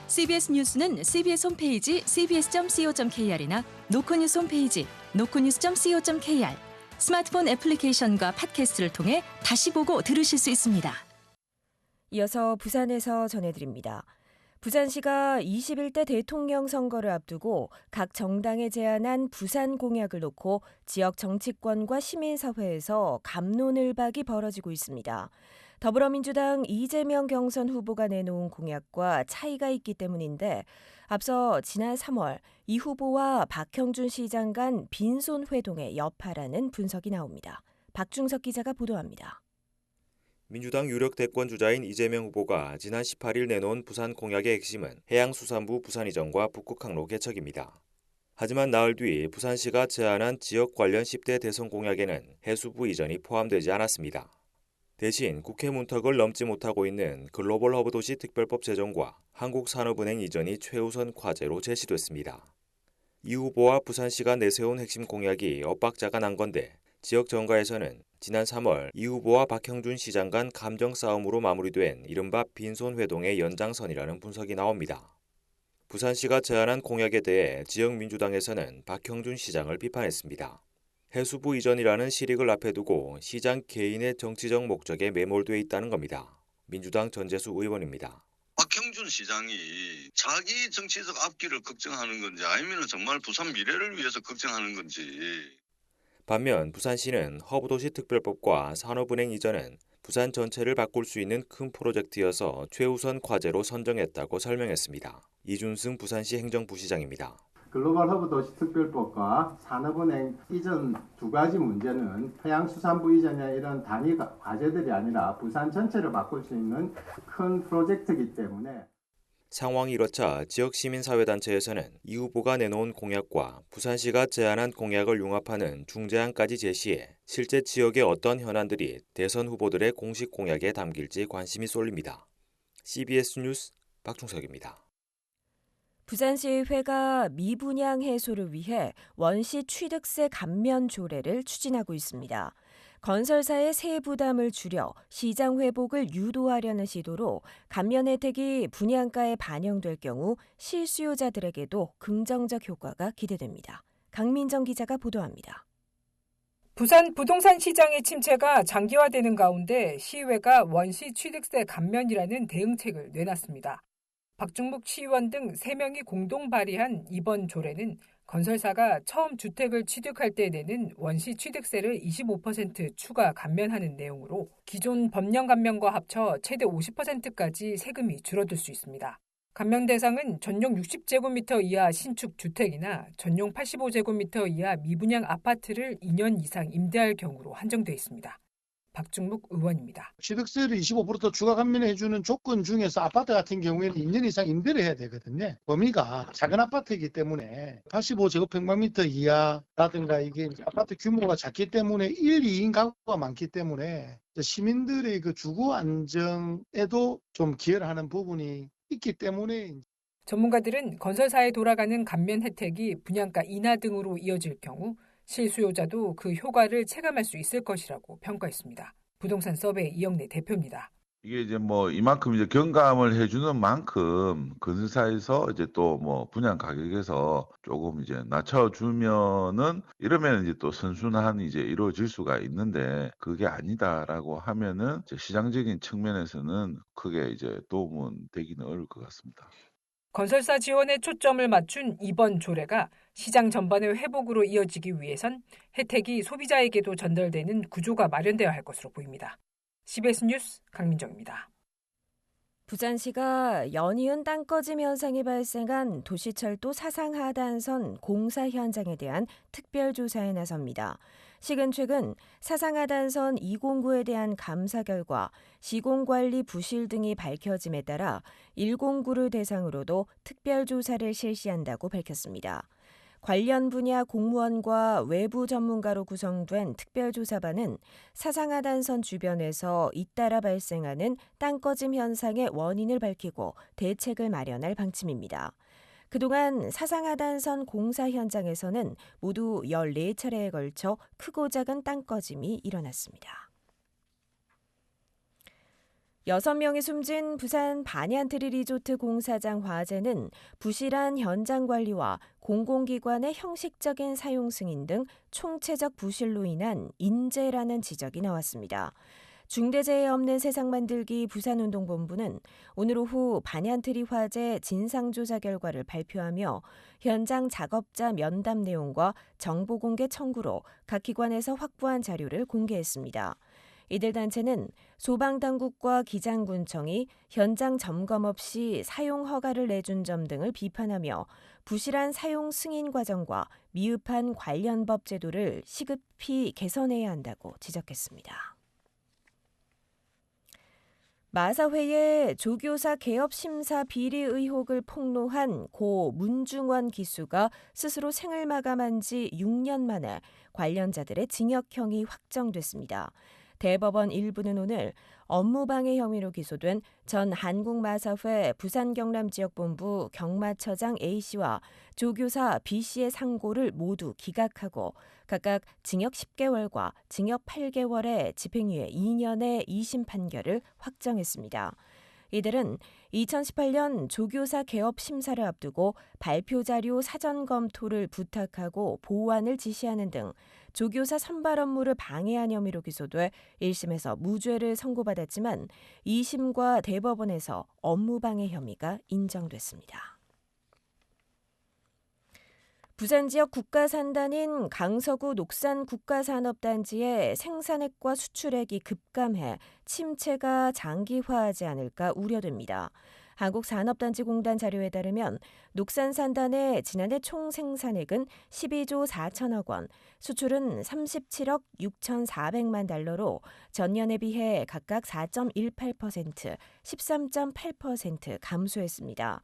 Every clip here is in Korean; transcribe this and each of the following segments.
CBS 뉴스는 CBS 홈페이지 cbs.co.kr이나 노컷뉴스 홈페이지 노컷뉴스.co.kr, 스마트폰 애플리케이션과 팟캐스트를 통해 다시 보고 들으실 수 있습니다. 이어서 부산에서 전해드립니다. 부산시가 21대 대통령 선거를 앞두고 각 정당에 제안한 부산 공약을 놓고 지역 정치권과 시민사회에서 갑론을박이 벌어지고 있습니다. 더불어민주당 이재명 경선 후보가 내놓은 공약과 차이가 있기 때문인데 앞서 지난 3월 이 후보와 박형준 시장 간 빈손 회동의 여파라는 분석이 나옵니다. 박중석 기자가 보도합니다. 민주당 유력 대권 주자인 이재명 후보가 지난 18일 내놓은 부산 공약의 핵심은 해양수산부 부산이전과 북극항로 개척입니다. 하지만 나흘 뒤 부산시가 제안한 지역 관련 10대 대선 공약에는 해수부 이전이 포함되지 않았습니다. 대신 국회 문턱을 넘지 못하고 있는 글로벌 허브 도시 특별법 제정과 한국산업은행 이전이 최우선 과제로 제시됐습니다. 이 후보와 부산시가 내세운 핵심 공약이 엇박자가 난 건데 지역 정가에서는 지난 3월 이 후보와 박형준 시장 간 감정 싸움으로 마무리된 이른바 빈손 회동의 연장선이라는 분석이 나옵니다. 부산시가 제안한 공약에 대해 지역 민주당에서는 박형준 시장을 비판했습니다. 해수부 이전이라는 실익을 앞에 두고 시장 개인의 정치적 목적에 매몰돼 있다는 겁니다. 민주당 전재수 의원입니다. 박형준 시장이 자기 정치적 앞길을 걱정하는 건지 아니면 정말 부산 미래를 위해서 걱정하는 건지. 반면 부산시는 허브도시 특별법과 산업은행 이전은 부산 전체를 바꿀 수 있는 큰 프로젝트여서 최우선 과제로 선정했다고 설명했습니다. 이준승 부산시 행정부시장입니다. 글로벌 허브 도시 특별법과 산업은행 이전 두 가지 문제는 해양수산부 이전이나 이런 단위 과제들이 아니라 부산 전체를 바꿀 수 있는 큰 프로젝트이기 때문에 상황이 이렇자 지역 시민사회단체에서는 이 후보가 내놓은 공약과 부산시가 제안한 공약을 융합하는 중재안까지 제시해 실제 지역의 어떤 현안들이 대선 후보들의 공식 공약에 담길지 관심이 쏠립니다. CBS 뉴스 박중석입니다. 부산시의회가 미분양 해소를 위해 원시 취득세 감면 조례를 추진하고 있습니다. 건설사의 세액 부담을 줄여 시장 회복을 유도하려는 시도로 감면 혜택이 분양가에 반영될 경우 실수요자들에게도 긍정적 효과가 기대됩니다. 강민정 기자가 보도합니다. 부산 부동산 시장의 침체가 장기화되는 가운데 시의회가 원시 취득세 감면이라는 대응책을 내놨습니다. 박중묵 시의원 등 3명이 공동 발의한 이번 조례는 건설사가 처음 주택을 취득할 때 내는 원시 취득세를 25% 추가 감면하는 내용으로 기존 법령 감면과 합쳐 최대 50%까지 세금이 줄어들 수 있습니다. 감면 대상은 전용 60제곱미터 이하 신축 주택이나 전용 85제곱미터 이하 미분양 아파트를 2년 이상 임대할 경우로 한정돼 있습니다. 박중묵 의원입니다. 취득세를 25% 추가 감면해주는 조건 중에서 아파트 같은 경우에는 2년 이상 임대를 해야 되거든요. 범위가 작은 아파트이기 때문에 85제곱평방미터 이하라든가 이게 아파트 규모가 작기 때문에 1, 2인 가구가 많기 때문에 시민들의 그 주거 안정에도 좀 기여를 하는 부분이 있기 때문에 전문가들은 건설사에 돌아가는 감면 혜택이 분양가 인하 등으로 이어질 경우 실수요자도 그 효과를 체감할 수 있을 것이라고 평가했습니다. 부동산 서베이 이영래 대표입니다. 이게 이제 이만큼 이제 경감을 해주는 만큼 건설사에서 이제 또 분양 가격에서 조금 이제 낮춰주면은 이러면 이제 또 선순환이 이제 이루어질 수가 있는데 그게 아니다라고 하면은 이제 시장적인 측면에서는 크게 이제 도움은 되기는 어려울 것 같습니다. 건설사 지원에 초점을 맞춘 이번 조례가 시장 전반의 회복으로 이어지기 위해선 혜택이 소비자에게도 전달되는 구조가 마련되어야 할 것으로 보입니다. CBS 뉴스 강민정입니다. 부산시가 연이은 땅꺼짐 현상이 발생한 도시철도 사상하단선 공사 현장에 대한 특별조사에 나섭니다. 시은 최근 사상하단선 209에 대한 감사 결과 시공관리 부실 등이 밝혀짐에 따라 109를 대상으로도 특별조사를 실시한다고 밝혔습니다. 관련 분야 공무원과 외부 전문가로 구성된 특별조사반은 사상하단선 주변에서 잇따라 발생하는 땅꺼짐 현상의 원인을 밝히고 대책을 마련할 방침입니다. 그동안 사상하단선 공사 현장에서는 모두 14차례에 걸쳐 크고 작은 땅꺼짐이 일어났습니다. 6명이 숨진 부산 반얀트리 리조트 공사장 화재는 부실한 현장 관리와 공공기관의 형식적인 사용 승인 등 총체적 부실로 인한 인재라는 지적이 나왔습니다. 중대재해 없는 세상 만들기 부산운동본부는 오늘 오후 반얀트리 화재 진상조사 결과를 발표하며 현장 작업자 면담 내용과 정보 공개 청구로 각 기관에서 확보한 자료를 공개했습니다. 이들 단체는 소방당국과 기장군청이 현장 점검 없이 사용 허가를 내준 점 등을 비판하며 부실한 사용 승인 과정과 미흡한 관련 법 제도를 시급히 개선해야 한다고 지적했습니다. 마사회의 조교사 개업 심사 비리 의혹을 폭로한 고 문중원 기수가 스스로 생을 마감한 지 6년 만에 관련자들의 징역형이 확정됐습니다. 대법원 1부는 오늘 업무방해 혐의로 기소된 전 한국마사회 부산경남지역본부 경마처장 A씨와 조교사 B씨의 상고를 모두 기각하고 각각 징역 10개월과 징역 8개월의 집행유예 2년의 2심 판결을 확정했습니다. 이들은 2018년 조교사 개업 심사를 앞두고 발표 자료 사전 검토를 부탁하고 보완을 지시하는 등 조교사 선발 업무를 방해한 혐의로 기소돼 1심에서 무죄를 선고받았지만 2심과 대법원에서 업무방해 혐의가 인정됐습니다. 부산 지역 국가산단인 강서구 녹산국가산업단지의 생산액과 수출액이 급감해 침체가 장기화하지 않을까 우려됩니다. 한국산업단지공단 자료에 따르면 녹산산단의 지난해 총 생산액은 12조 4천억 원, 수출은 37억 6,400만 달러로 전년에 비해 각각 4.18%, 13.8% 감소했습니다.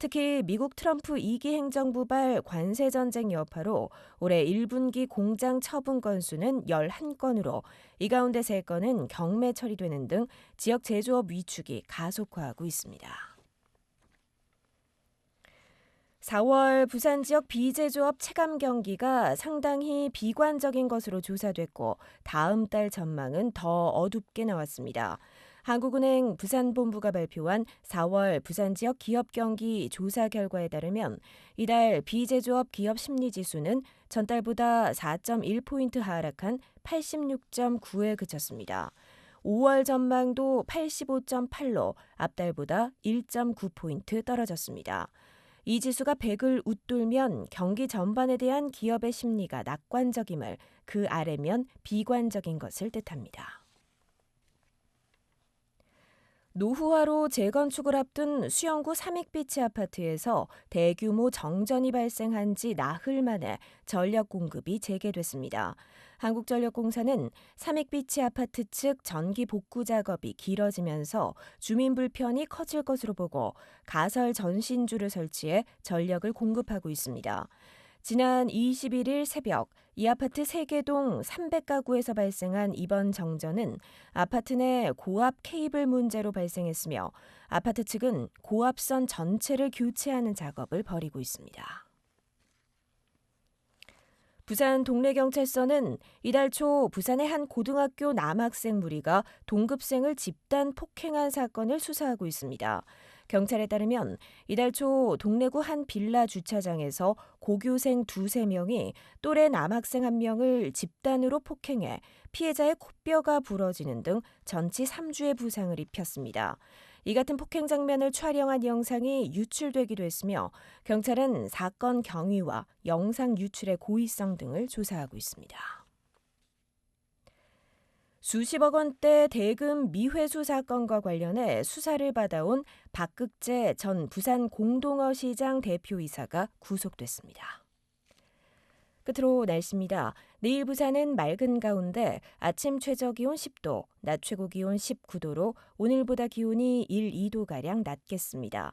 특히 미국 트럼프 2기 행정부발 관세전쟁 여파로 올해 1분기 공장 처분 건수는 11건으로 이 가운데 3건은 경매 처리되는 등 지역 제조업 위축이 가속화하고 있습니다. 4월 부산 지역 비제조업 체감 경기가 상당히 비관적인 것으로 조사됐고 다음 달 전망은 더 어둡게 나왔습니다. 한국은행 부산본부가 발표한 4월 부산 지역 기업 경기 조사 결과에 따르면 이달 비제조업 기업 심리지수는 전달보다 4.1포인트 하락한 86.9에 그쳤습니다. 5월 전망도 85.8로 앞달보다 1.9포인트 떨어졌습니다. 이 지수가 100을 웃돌면 경기 전반에 대한 기업의 심리가 낙관적임을, 그 아래면 비관적인 것을 뜻합니다. 노후화로 재건축을 앞둔 수영구 삼익비치 아파트에서 대규모 정전이 발생한 지 나흘 만에 전력 공급이 재개됐습니다. 한국전력공사는 삼익비치 아파트 측 전기 복구 작업이 길어지면서 주민 불편이 커질 것으로 보고 가설 전신주를 설치해 전력을 공급하고 있습니다. 지난 21일 새벽 이 아파트 3개동 300가구에서 발생한 이번 정전은 아파트 내 고압 케이블 문제로 발생했으며 아파트 측은 고압선 전체를 교체하는 작업을 벌이고 있습니다. 부산 동래경찰서는 이달 초 부산의 한 고등학교 남학생 무리가 동급생을 집단 폭행한 사건을 수사하고 있습니다. 경찰에 따르면 이달 초 동래구 한 빌라 주차장에서 고교생 2-3명이 또래 남학생 1명을 집단으로 폭행해 피해자의 코뼈가 부러지는 등 전치 3주의 부상을 입혔습니다. 이 같은 폭행 장면을 촬영한 영상이 유출되기도 했으며 경찰은 사건 경위와 영상 유출의 고의성 등을 조사하고 있습니다. 수십억 원대 대금 미회수 사건과 관련해 수사를 받아온 박극재 전 부산 공동어시장 대표이사가 구속됐습니다. 끝으로 날씨입니다. 내일 부산은 맑은 가운데 아침 최저기온 10도, 낮 최고기온 19도로 오늘보다 기온이 1-2도가량 낮겠습니다.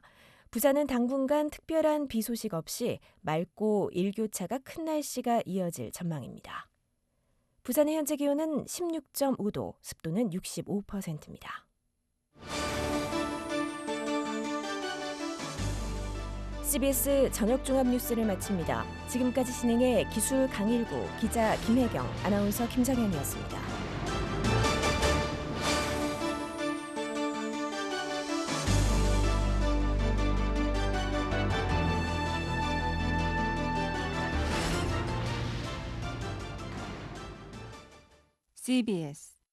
부산은 당분간 특별한 비 소식 없이 맑고 일교차가 큰 날씨가 이어질 전망입니다. 부산의 현재 기온은 16.5도, 습도는 65%입니다. CBS 저녁 종합 뉴스를 마칩니다. 지금까지 진행해 기술 강일구, 기자 김혜경, 아나운서 김정현이었습니다. CBS